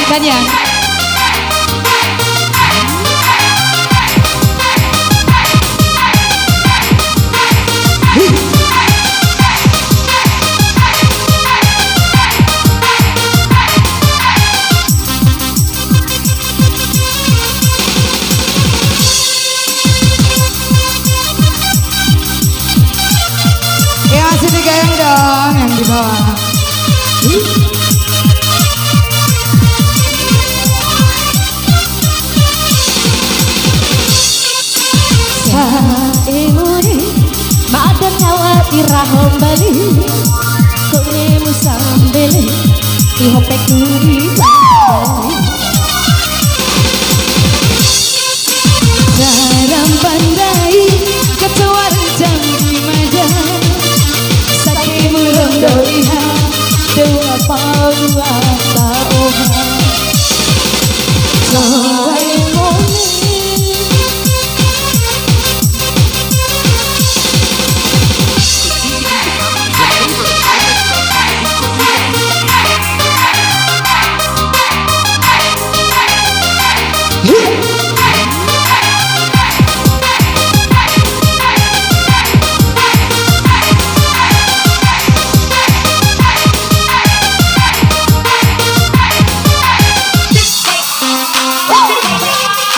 kan ya. Ya masih digoyang dong yang di bawah. Saemune madan nyawa irahom bali konemu sambele ihopek duri Dalam pandai ketuar janji maja Sakit murondo iha Dewa paua taoha Saemune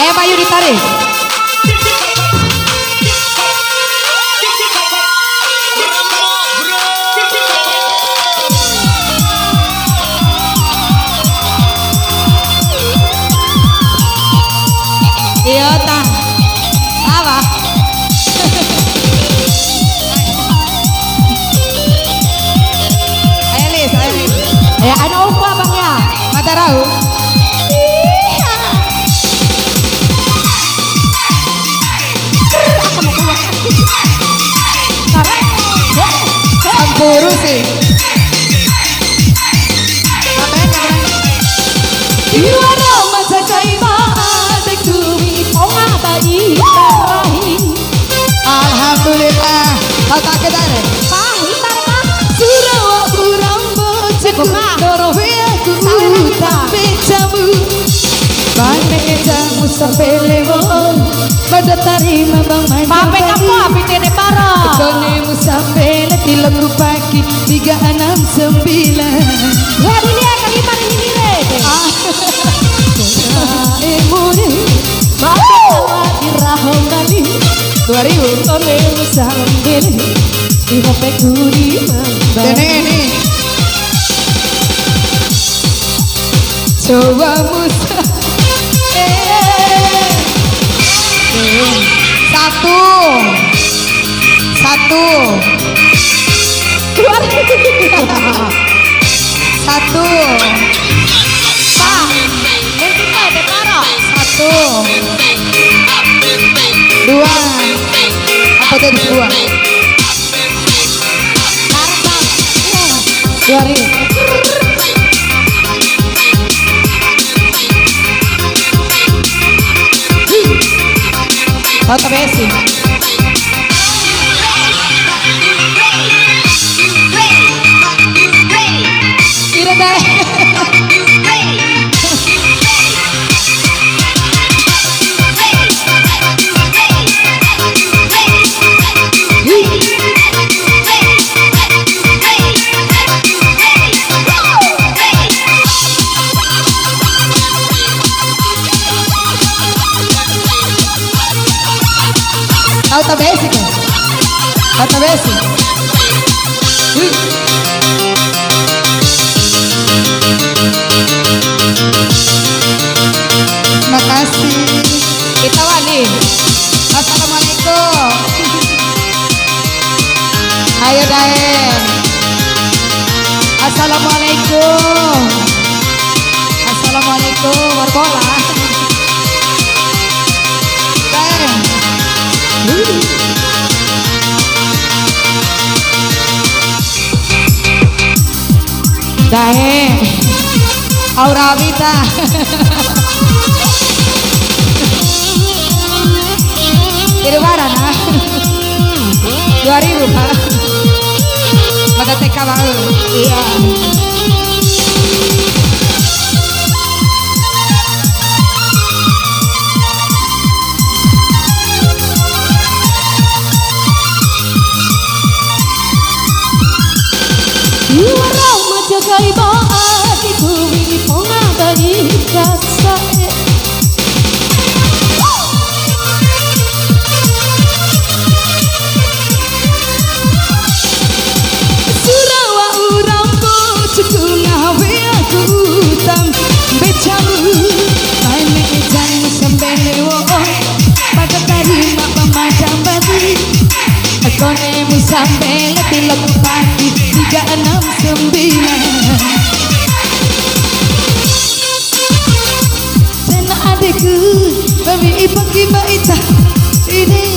Ayo Bayu ditarik. Iya tah. Apa? Ayo Lis, ayo Lis. ya ana apa bang ya Mata rahu. Buru sih. Iwara masa kaiba dekumi ponga bayi tarahi Alhamdulillah. Kau tak kedare. pahi tarma Surawa kurang boceku Dorowe aku sampai jamu Bane jamu sampai lewat Pada tarima bang main pape kamu apitene para Konemu sampai leti leku pagi 369 ya dunia kelima ini re Saemune madan nyawa irahom bali 2000 konemu sambele ihopek duri ini coba musa satu satu pak yang kita de para satu dua apa tadi dua 2000 Kota Besi Ira dai Kota Besi kan Kota Besi Makasih kita wali. Assalamualaikum. Ayo Daen. Assalamualaikum. Assalamualaikum warbola. Daen. Daen. Aura Vita. Dari mana nah? 2000 Pak. Pada TK baru. Iya. becamu Mane jangan sampai lewo pada tarima pemadam batu konemu sampai lebih lagu pagi 369 Sena adikku babi ipang kiba ita ini